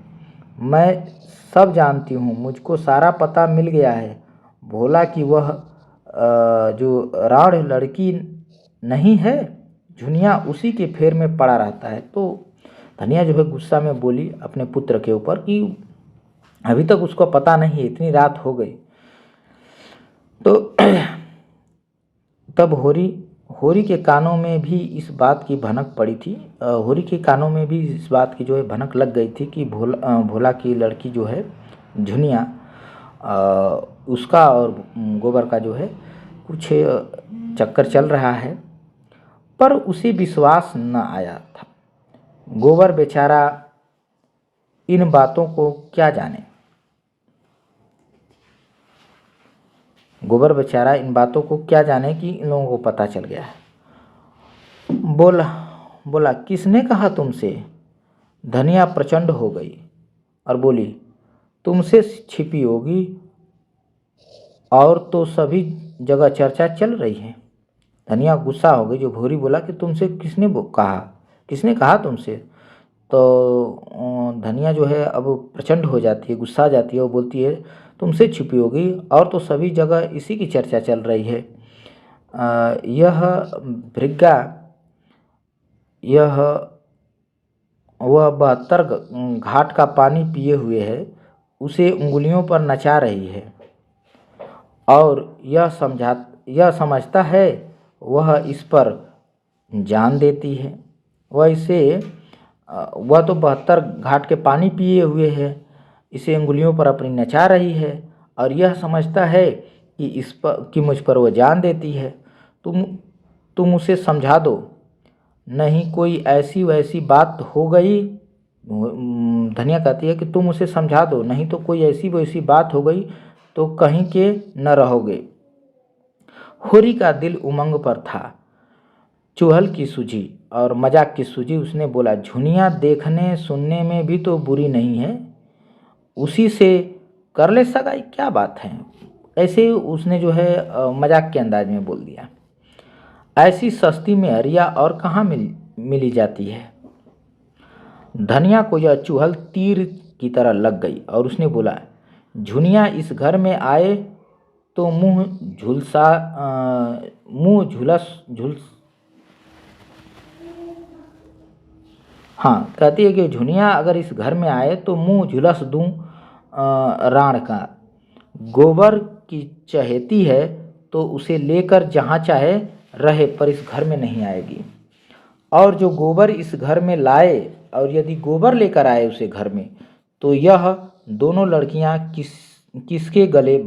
मैं सब जानती हूँ, मुझको सारा पता मिल गया है। भोला कि वह जो राढ़ लड़की नहीं है, झुनिया उसी के फेर में पड़ा रहता है। तो धनिया जो है गुस्सा में बोली अपने पुत्र के ऊपर कि अभी तक उसको पता नहीं है, इतनी रात हो गई। तो तब होरी के कानों में भी इस बात की भनक पड़ी थी। होरी के कानों में भी इस बात की जो है भनक लग गई थी कि भोला की लड़की जो है झुनिया, उसका और गोबर का जो है कुछ चक्कर चल रहा है। पर उसे विश्वास न आया था। गोबर बेचारा इन बातों को क्या जाने। गोबर बेचारा इन बातों को क्या जाने कि इन लोगों को पता चल गया है। बोला किसने कहा तुमसे? धनिया प्रचंड हो गई और बोली तुमसे छिपी होगी, और तो सभी जगह चर्चा चल रही है। धनिया गुस्सा हो गई। जो भोरी बोला कि तुमसे किसने कहा तुमसे? तो धनिया जो है अब प्रचंड हो जाती है, गुस्सा जाती है और बोलती है तुमसे छिपी होगी, और तो सभी जगह इसी की चर्चा चल रही है। यह भृगा, यह वह 72 घाट का पानी पिए हुए है, उसे उंगलियों पर नचा रही है और यह समझता है वह इस पर जान देती है। वह तो 72 घाट के पानी पिए हुए है, इसे उंगलियों पर अपनी नचा रही है और यह समझता है कि मुझ पर वह जान देती है। तुम उसे समझा दो, नहीं कोई ऐसी वैसी बात हो गई। धनिया कहती है कि तुम उसे समझा दो, नहीं तो कोई ऐसी वैसी बात हो गई तो कहीं के न रहोगे। होरी का दिल उमंग पर था। चुहल की सूझी और मजाक की सूझी। उसने बोला झुनिया देखने सुनने में भी तो बुरी नहीं है, उसी से कर ले सगाई, क्या बात है। ऐसे उसने जो है मजाक के अंदाज में बोल दिया। ऐसी सस्ती में हरिया और कहाँ मिली जाती है। धनिया को यह चुहल तीर की तरह लग गई और उसने बोला झुनिया इस घर में आए तो मुंह कहती है कि झुनिया अगर इस घर में आए तो मुंह झुलस दूं राण का। गोबर की चहेती है तो उसे लेकर जहाँ चाहे रहे, पर इस घर में नहीं आएगी। और जो गोबर इस घर में लाए, और यदि गोबर लेकर आए उसे घर में, तो यह दोनों लड़कियां किसके गले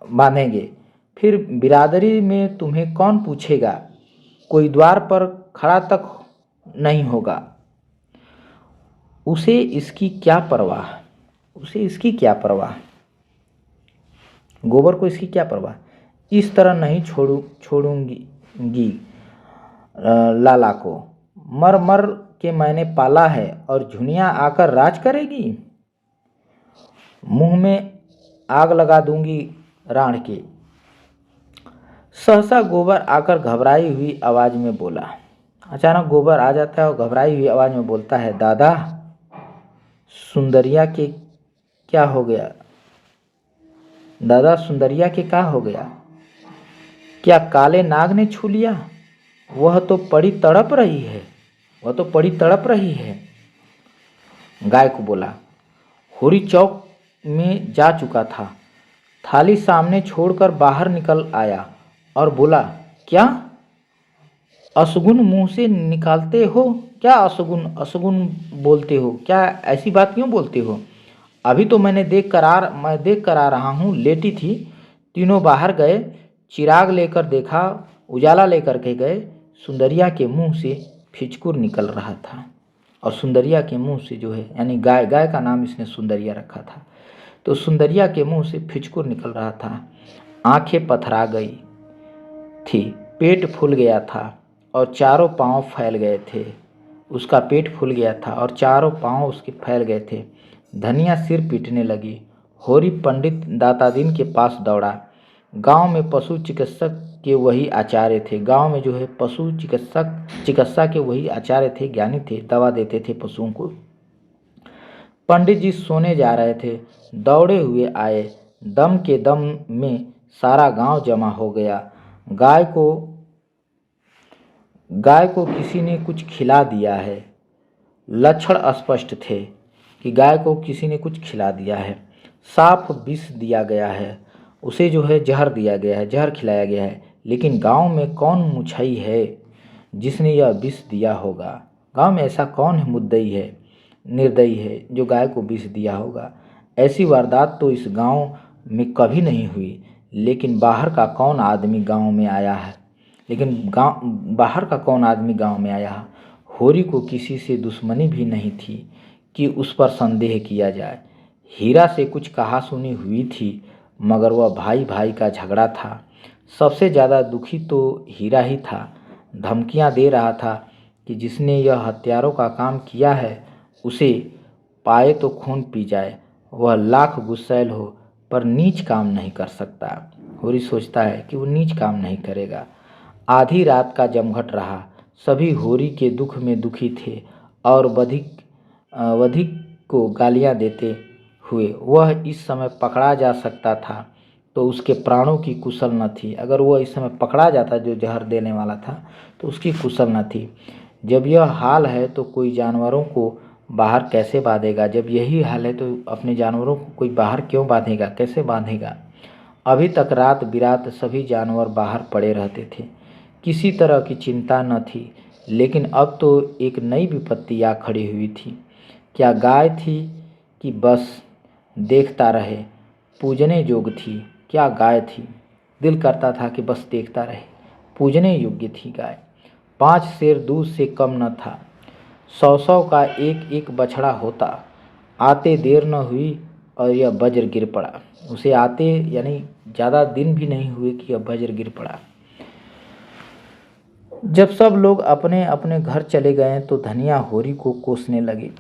बांधेंगे। फिर बिरादरी में तुम्हें कौन पूछेगा, कोई द्वार पर खड़ा तक नहीं होगा। उसे इसकी क्या परवाह, गोबर को इसकी क्या परवाह। इस तरह नहीं छोड़ूंगी लाला को, मर मर के मैंने पाला है और झुनिया आकर राज करेगी। मुंह में आग लगा दूंगी राण के। सहसा गोबर आकर घबराई हुई आवाज में बोला। अचानक गोबर आ जाता है और घबराई हुई आवाज में बोलता है दादा, सुंदरिया के क्या हो गया? दादा सुंदरिया के क्या हो गया? क्या काले नाग ने छू लिया? वह तो पड़ी तड़प रही है। गाय को बोला। होरी चौक में जा चुका था, थाली सामने छोड़कर बाहर निकल आया और बोला क्या अशगुन मुंह से निकालते हो? क्या अशगुन बोलते हो? क्या ऐसी बात क्यों बोलते हो? अभी तो मैं देख कर आ रहा हूँ, लेटी थी, तीनों बाहर गए, चिराग लेकर देखा, उजाला लेकर के गए, सुंदरिया के मुंह से फिचकुर निकल रहा था। और सुंदरिया के मुंह से जो है, यानी गाय का नाम इसने सुंदरिया रखा था, तो सुंदरिया के मुंह से फिचकुर निकल रहा था। आंखें पथरा गई थी, पेट फूल गया था और चारों पांव फैल गए थे। उसका पेट फूल गया था और चारों पांव उसके फैल गए थे। धनिया सिर पीटने लगी। होरी पंडित दातादीन के पास दौड़ा। गांव में पशु चिकित्सक के वही आचार्य थे। गांव में जो है पशु चिकित्सा के वही आचार्य थे, ज्ञानी थे, दवा देते थे पशुओं को। पंडित जी सोने जा रहे थे, दौड़े हुए आए। दम के दम में सारा गांव जमा हो गया। गाय को किसी ने कुछ खिला दिया है। लक्षण स्पष्ट थे कि गाय को किसी ने कुछ खिला दिया है। साफ विष दिया गया है, उसे जो है जहर दिया गया है, जहर खिलाया गया है। लेकिन गांव में कौन मुछई है जिसने यह विष दिया होगा? गांव में ऐसा कौन है मुद्दई है, निर्दयी है, जो गाय को विष दिया होगा? ऐसी वारदात तो इस गांव में कभी नहीं हुई। लेकिन बाहर का कौन आदमी गांव में आया है? होरी को किसी से दुश्मनी भी नहीं थी कि उस पर संदेह किया जाए। हीरा से कुछ कहासुनी हुई थी, मगर वह भाई भाई का झगड़ा था। सबसे ज़्यादा दुखी तो हीरा ही था। धमकियां दे रहा था कि जिसने यह हत्यारों का काम किया है उसे पाए तो खून पी जाए। वह लाख गुस्सैल हो पर नीच काम नहीं कर सकता। होरी सोचता है कि वो नीच काम नहीं करेगा। आधी रात का जमघट रहा। सभी होरी के दुख में दुखी थे और वधिक को गालियां देते हुए। वह इस समय पकड़ा जा सकता था तो उसके प्राणों की कुशल न थी। अगर वह इस समय पकड़ा जाता, जो जहर देने वाला था, तो उसकी कुशल न थी। जब यह हाल है तो कोई जानवरों को बाहर कैसे बांधेगा? जब यही हाल है तो अपने जानवरों को कोई बाहर क्यों बांधेगा, कैसे बांधेगा? अभी तक रात बिरात सभी जानवर बाहर पड़े रहते थे, किसी तरह की चिंता न थी। लेकिन अब तो एक नई विपत्ति आ खड़ी हुई थी। क्या गाय थी कि बस देखता रहे? पूजने योग्य थी। क्या गाय थी? दिल करता था कि बस देखता रहे। पूजने योग्य थी गाय। 5 सेर दूध से कम न था। 100 का एक एक बछड़ा होता। आते देर न हुई और यह वज्र गिर पड़ा। उसे आते यानी ज़्यादा दिन भी नहीं हुए कि यह वज्र गिर पड़ा। जब सब लोग अपने अपने घर चले गए तो धनिया होरी को कोसने लगी।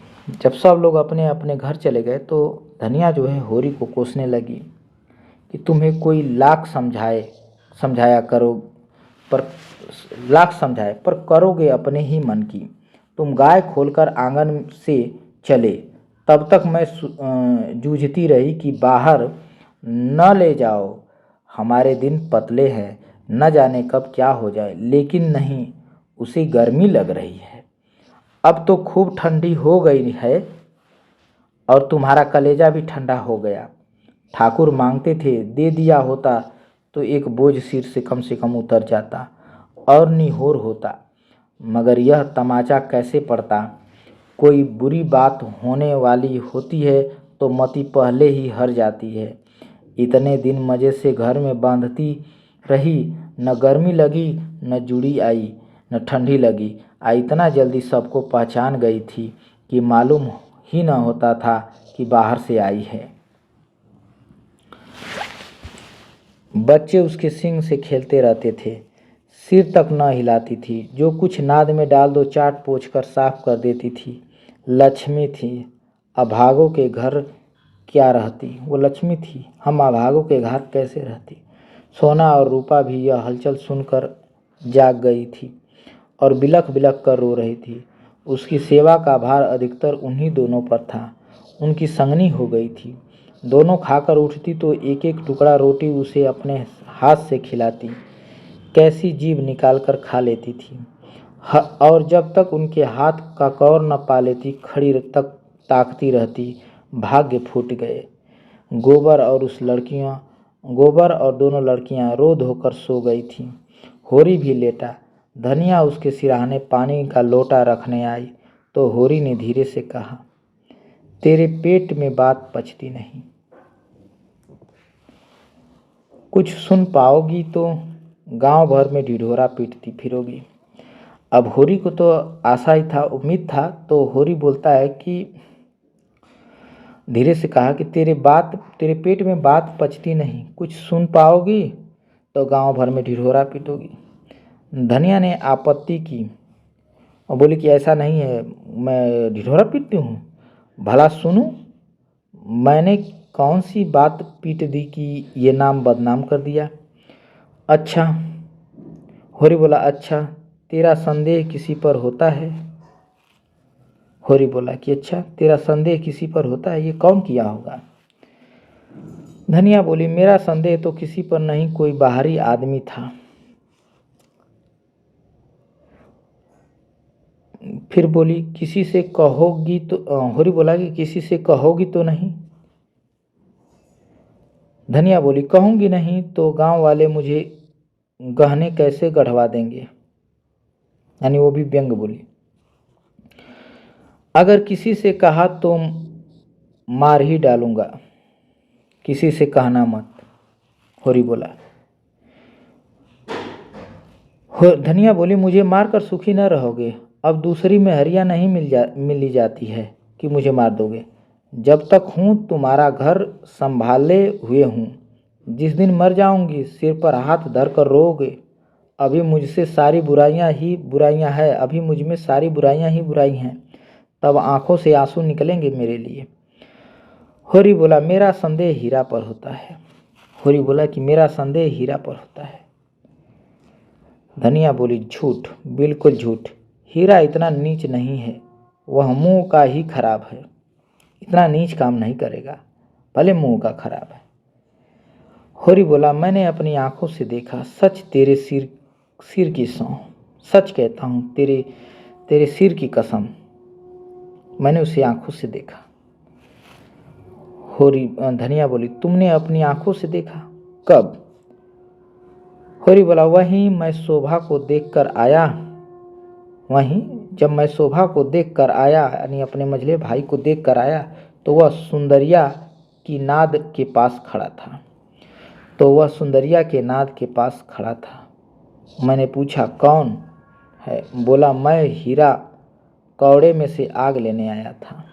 धनिया जो है होरी को कोसने लगी कि तुम्हें कोई लाख समझाया करो पर करोगे अपने ही मन की। तुम गाय खोलकर आंगन से चले, तब तक मैं जूझती रही कि बाहर न ले जाओ, हमारे दिन पतले हैं, न जाने कब क्या हो जाए। लेकिन नहीं, उसे गर्मी लग रही है। अब तो खूब ठंडी हो गई है और तुम्हारा कलेजा भी ठंडा हो गया। ठाकुर मांगते थे, दे दिया होता तो एक बोझ सिर से कम उतर जाता और निहोर होता। मगर यह तमाचा कैसे पड़ता? कोई बुरी बात होने वाली होती है तो मती पहले ही हर जाती है। इतने दिन मज़े से घर में बांधती रही, न गर्मी लगी, न जुड़ी आई, न ठंडी लगी। इतना जल्दी सबको पहचान गई थी कि मालूम ही न होता था कि बाहर से आई है। बच्चे उसके सींग से खेलते रहते थे, सिर तक न हिलाती थी। जो कुछ नाद में डाल दो चाट पोंछ कर साफ कर देती थी। लक्ष्मी थी। अभागों के घर क्या रहती? वो लक्ष्मी थी, हम अभागों के घर कैसे रहती? सोना और रूपा भी यह हलचल सुनकर जाग गई थी और बिलख बिलख कर रो रही थी। उसकी सेवा का भार अधिकतर उन्हीं दोनों पर था। उनकी संगनी हो गई थी। दोनों खाकर उठती तो एक एक टुकड़ा रोटी उसे अपने हाथ से खिलाती। कैसी जीभ निकाल कर खा लेती थी। और जब तक उनके हाथ का कौर न पा लेती, खड़ी तक ताकती रहती। भाग्य फूट गए। गोबर और दोनों लड़कियां रो धोकर सो गई थीं। होरी भी लेटा। धनिया उसके सिरहाने पानी का लोटा रखने आई तो होरी ने धीरे से कहा, तेरे पेट में बात पचती नहीं। कुछ सुन पाओगी तो गांव भर में ढिढोरा पीटती फिरोगी। अब होरी को तो आशा ही था, उम्मीद था। तो होरी बोलता है कि धीरे से कहा कि तेरे पेट में बात पचती नहीं, कुछ सुन पाओगी तो गांव भर में ढिढोरा पीटोगी। धनिया ने आपत्ति की और बोली कि ऐसा नहीं है, मैं ढिढोरा पीटती हूँ, भला सुनूं, मैंने कौन सी बात पीट दी कि ये नाम बदनाम कर दिया? अच्छा, होरी बोला, अच्छा तेरा संदेह किसी पर होता है? होरी बोला कि अच्छा तेरा संदेह किसी पर होता है, ये कौन किया होगा? धनिया बोली, मेरा संदेह तो किसी पर नहीं, कोई बाहरी आदमी था। फिर बोली, किसी से कहोगी तो? होरी बोला कि किसी से कहोगी तो नहीं? धनिया बोली, कहूंगी नहीं तो गांव वाले मुझे गहने कैसे गढ़वा देंगे? यानी वो भी व्यंग बोली। अगर किसी से कहा तो मार ही डालूंगा, किसी से कहना मत, होरी बोला। धनिया बोली, मुझे मारकर सुखी न रहोगे। अब दूसरी मेहरिया नहीं मिली जाती है कि मुझे मार दोगे। जब तक हूँ तुम्हारा घर संभाले हुए हूँ। जिस दिन मर जाऊंगी सिर पर हाथ धर कर रोओगे, अभी मुझसे सारी बुराइयां ही बुराइयां हैं, अभी मुझ में सारी बुराइयां ही बुराई हैं। तब आंखों से आंसू निकलेंगे मेरे लिए। होरी बोला, मेरा संदेह हीरा पर होता है। होरी बोला कि मेरा संदेह हीरा पर होता है। धनिया बोली, झूठ, बिल्कुल झूठ। हीरा इतना नीच नहीं है, वह मुंह का ही खराब है। इतना नीच काम नहीं करेगा, भले मुंह का खराब है। होरी बोला, मैंने अपनी आंखों से देखा, सच तेरे सिर की सौं, सच कहता हूँ, तेरे सिर की कसम, मैंने उसे आंखों से देखा। धनिया बोली, तुमने अपनी आंखों से देखा? कब? होरी बोला, वहीं मैं शोभा को देखकर आया। वहीं जब मैं शोभा को देखकर आया, यानी अपने मझले भाई को देखकर आया, तो वह सुंदरिया की नाद के पास खड़ा था। मैंने पूछा, कौन है? बोला, मैं हीरा कौड़े में से आग लेने आया था।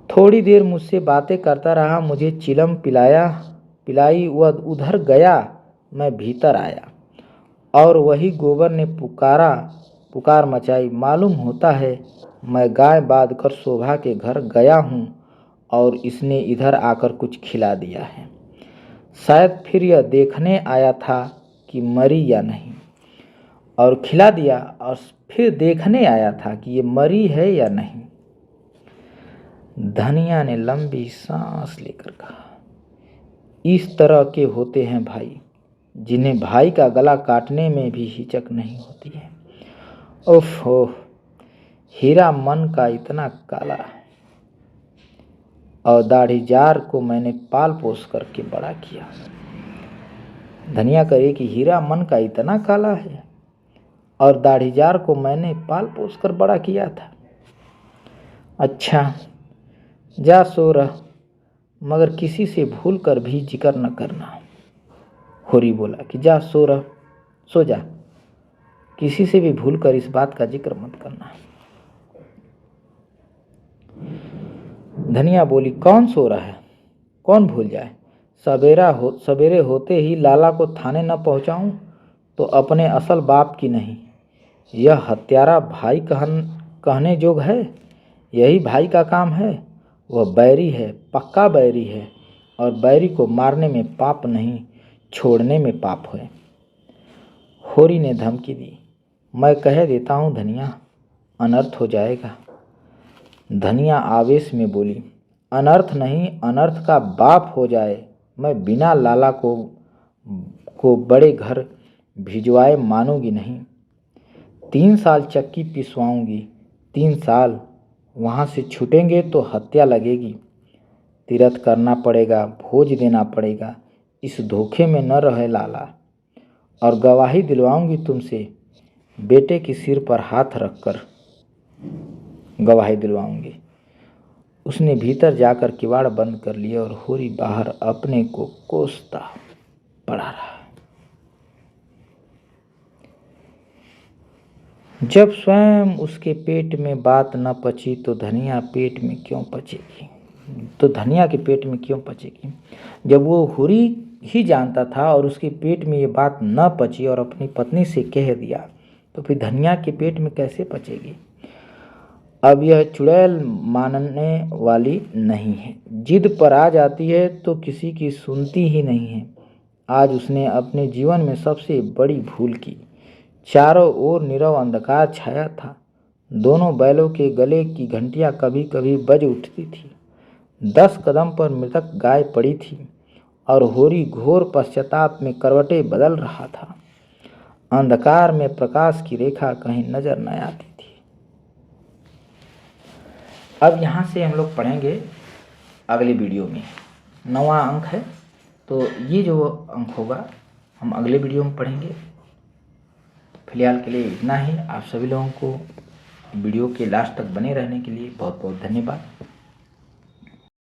थोड़ी देर मुझसे बातें करता रहा, मुझे चिलम पिलाई, वह उधर गया, मैं भीतर आया, और वही गोबर ने पुकार मचाई। मालूम होता है मैं गाय बांध कर शोभा के घर गया हूँ और इसने इधर आकर कुछ खिला दिया है। शायद फिर यह देखने आया था कि मरी या नहीं, और खिला दिया, और फिर देखने आया था कि ये मरी है या नहीं। धनिया ने लंबी सांस लेकर कहा, इस तरह के होते हैं भाई, जिन्हें भाई का गला काटने में भी हिचक नहीं होती है। उफ ओह, हीरा मन का इतना काला, और दाढ़ीजार को मैंने पाल पोस करके बड़ा किया। धनिया करे कि हीरा मन का इतना काला है, और दाढ़ीजार को मैंने पाल पोस कर बड़ा किया था। अच्छा जा सो रह, मगर किसी से भूल कर भी जिक्र न करना। होरी बोला कि जा सो रह, सो जा, किसी से भी भूल कर इस बात का जिक्र मत करना। धनिया बोली, कौन सो रहा है? कौन भूल जाए? सवेरे होते ही लाला को थाने न पहुंचाऊं तो अपने असल बाप की नहीं। यह हत्यारा भाई कहने जोग है? यही भाई का काम है? वह बैरी है, पक्का बैरी है, और बैरी को मारने में पाप नहीं, छोड़ने में पाप है। होरी ने धमकी दी, मैं कह देता हूँ धनिया, अनर्थ हो जाएगा। धनिया आवेश में बोली, अनर्थ नहीं, अनर्थ का बाप हो जाए, मैं बिना लाला को बड़े घर भिजवाए मानूंगी नहीं। 3 साल चक्की पिसवाऊंगी, 3 साल, वहाँ से छूटेंगे तो हत्या लगेगी, तीरथ करना पड़ेगा, भोज देना पड़ेगा, इस धोखे में न रहे लाला। और गवाही दिलवाऊंगी तुमसे, बेटे के सिर पर हाथ रखकर गवाही दिलवाऊंगी। उसने भीतर जाकर किवाड़ बंद कर लिया और होरी बाहर अपने को कोसता पड़ा रहा। जब स्वयं उसके पेट में बात न पची तो धनिया पेट में क्यों पचेगी? तो धनिया के पेट में क्यों पचेगी? जब वो होरी ही जानता था और उसके पेट में ये बात न पची और अपनी पत्नी से कह दिया, तो फिर धनिया के पेट में कैसे पचेगी? अब यह चुड़ैल मानने वाली नहीं है, जिद पर आ जाती है तो किसी की सुनती ही नहीं है। आज उसने अपने जीवन में सबसे बड़ी भूल की। चारों ओर नीरव अंधकार छाया था। दोनों बैलों के गले की घंटियां कभी कभी बज उठती थी। 10 कदम पर मृतक गाय पड़ी थी और होरी घोर पश्चाताप में करवटें बदल रहा था। अंधकार में प्रकाश की रेखा कहीं नजर न आती थी। अब यहाँ से हम लोग पढ़ेंगे अगले वीडियो में। 9वां अंक है, तो ये जो अंक होगा हम अगले वीडियो में पढ़ेंगे। फिलहाल के लिए इतना ही। आप सभी लोगों को वीडियो के लास्ट तक बने रहने के लिए बहुत बहुत धन्यवाद।